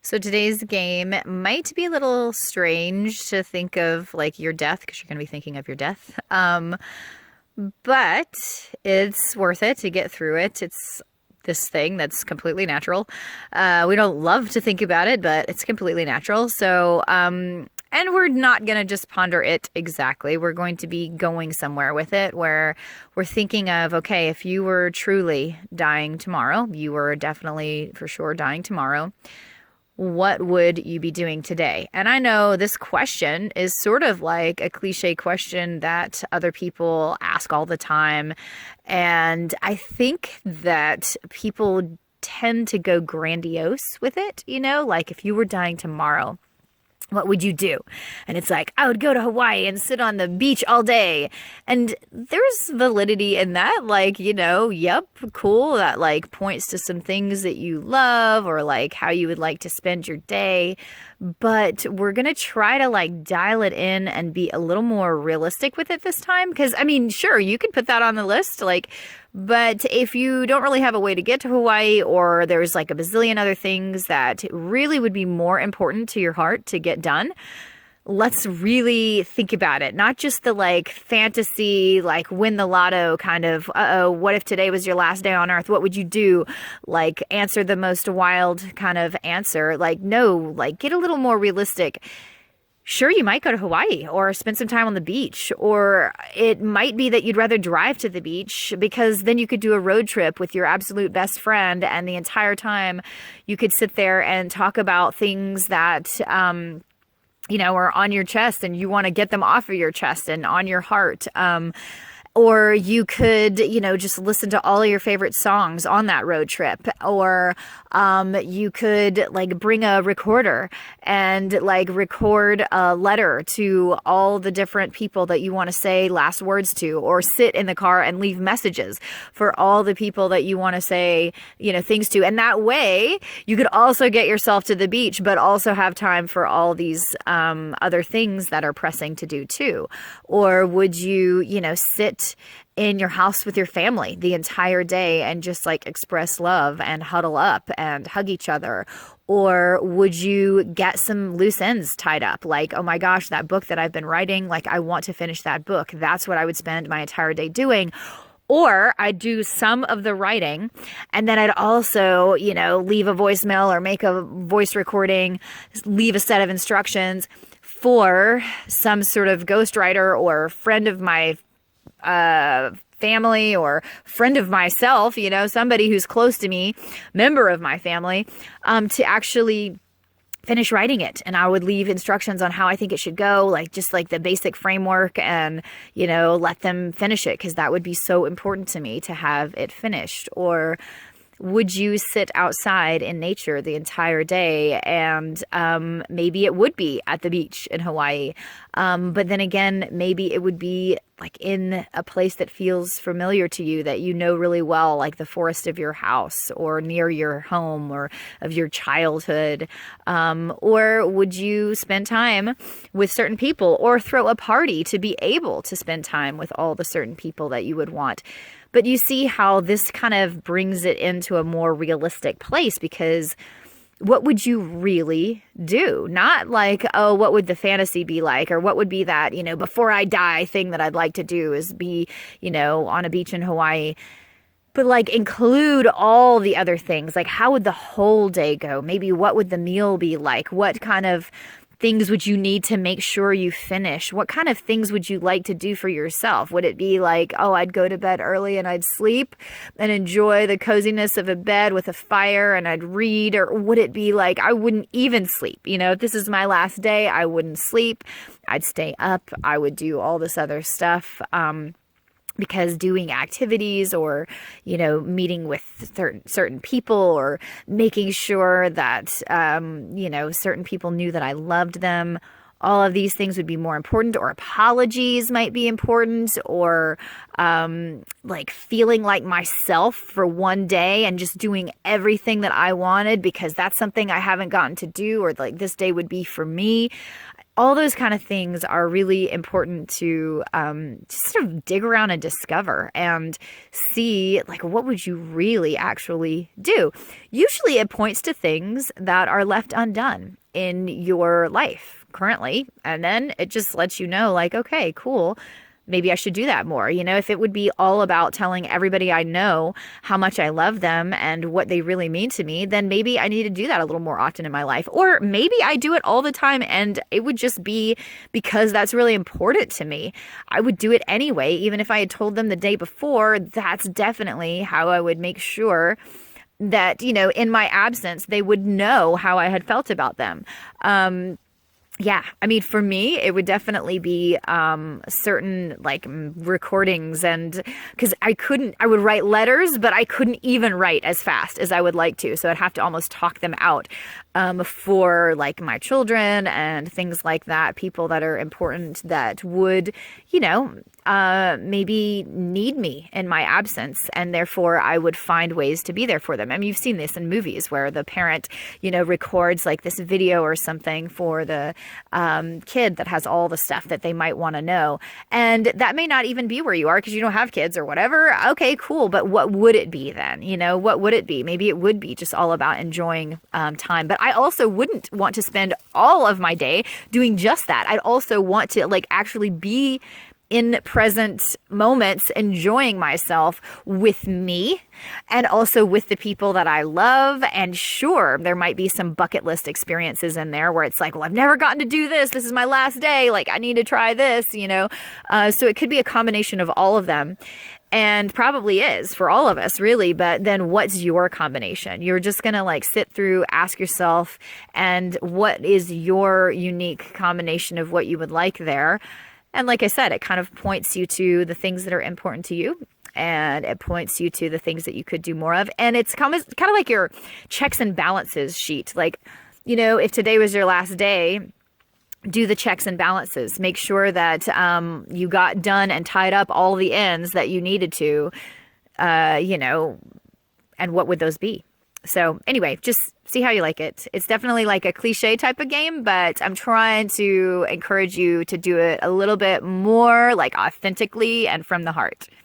So today's game might be a little strange to think of like your death because you're going to be thinking of your death. But it's worth it to get through it. It's this thing that's completely natural. We don't love to think about it, but it's completely natural. And we're not going to just ponder it exactly. We're going to be going somewhere with it where we're thinking of, okay, if you were truly dying tomorrow, you were definitely for sure dying tomorrow, what would you be doing today? And I know this question is sort of like a cliche question that other people ask all the time. And I think that people tend to go grandiose with it, like if you were dying tomorrow, what would you do? And it's like, I would go to Hawaii and sit on the beach all day. And there's validity in that. Like, yep, cool. That like points to some things that you love or like how you would like to spend your day. But we're going to try to like dial it in and be a little more realistic with it this time. Because, I mean, sure, you can put that on the list. But if you don't really have a way to get to Hawaii, or there's like a bazillion other things that really would be more important to your heart to get done, let's really think about it. Not just the like fantasy, like win the lotto kind of, what if today was your last day on earth? What would you do? Like answer the most wild kind of answer. Like, no, like get a little more realistic. Sure, you might go to Hawaii or spend some time on the beach, or it might be that you'd rather drive to the beach because then you could do a road trip with your absolute best friend, and the entire time you could sit there and talk about things that, are on your chest and you want to get them off of your chest and on your heart. Or you could, just listen to all of your favorite songs on that road trip. Or you could like bring a recorder and like record a letter to all the different people that you want to say last words to, or sit in the car and leave messages for all the people that you want to say, things to. And that way you could also get yourself to the beach, but also have time for all these other things that are pressing to do too. Or would you, sit in your house with your family the entire day and just like express love and huddle up and hug each other? Or would you get some loose ends tied up? Like, oh my gosh, that book that I've been writing, like I want to finish that book. That's what I would spend my entire day doing. Or I'd do some of the writing and then I'd also, leave a voicemail or make a voice recording, leave a set of instructions for some sort of ghostwriter or friend of my family or friend of myself, somebody who's close to me, member of my family, to actually finish writing it. And I would leave instructions on how I think it should go, like just like the basic framework, and, let them finish it, because that would be so important to me to have it finished. Or would you sit outside in nature the entire day? And maybe it would be at the beach in Hawaii. But then again, maybe it would be like in a place that feels familiar to you, that you know really well, like the forest of your house or near your home or of your childhood. Or would you spend time with certain people or throw a party to be able to spend time with all the certain people that you would want? But you see how this kind of brings it into a more realistic place, because what would you really do? Not like, oh, what would the fantasy be like? Or what would be that, before I die thing that I'd like to do is be, on a beach in Hawaii. But like include all the other things. Like how would the whole day go? Maybe what would the meal be like? What kind of things would you need to make sure you finish? What kind of things would you like to do for yourself? Would it be like, oh, I'd go to bed early and I'd sleep and enjoy the coziness of a bed with a fire and I'd read? Or would it be like, I wouldn't even sleep? If this is my last day, I wouldn't sleep. I'd stay up. I would do all this other stuff. Because doing activities or, meeting with certain people or making sure that, certain people knew that I loved them, all of these things would be more important. Or apologies might be important. Or like feeling like myself for one day and just doing everything that I wanted because that's something I haven't gotten to do, or like this day would be for me. all those kind of things are really important to just sort of dig around and discover and see, like, what would you really actually do? Usually it points to things that are left undone in your life currently. And then it just lets you know, like, okay, cool. Maybe I should do that more. You know, if it would be all about telling everybody I know how much I love them and what they really mean to me, then maybe I need to do that a little more often in my life. Or maybe I do it all the time and it would just be because that's really important to me. I would do it anyway, even if I had told them the day before. That's definitely how I would make sure that, you know, in my absence, they would know how I had felt about them. Yeah, I mean, for me, it would definitely be certain like recordings, and because I would write letters, but I couldn't even write as fast as I would like to. So I'd have to almost talk them out for like my children and things like that, people that are important that would, you know, maybe need me in my absence, and therefore I would find ways to be there for them. I mean, you've seen this in movies where the parent, you know, records like this video or something for the kid that has all the stuff that they might want to know. And that may not even be where you are because you don't have kids or whatever. Okay, cool. But what would it be then? You know, what would it be? Maybe it would be just all about enjoying time. But I also wouldn't want to spend all of my day doing just that. I'd also want to like actually be in present moments, enjoying myself with me and also with the people that I love. And sure, there might be some bucket list experiences in there where it's like, well, I've never gotten to do this. This is my last day. Like, I need to try this, you know? So it could be a combination of all of them. And probably is for all of us, really. But then what's your combination? You're just going to like sit through, ask yourself, and what is your unique combination of what you would like there? And like I said, it kind of points you to the things that are important to you, and it points you to the things that you could do more of. And it's kind of like your checks and balances sheet. Like, you know, if today was your last day, do the checks and balances. Make sure that you got done and tied up all the ends that you needed to, you know, and what would those be? So anyway, just see how you like it. It's definitely like a cliche type of game, but I'm trying to encourage you to do it a little bit more like authentically and from the heart.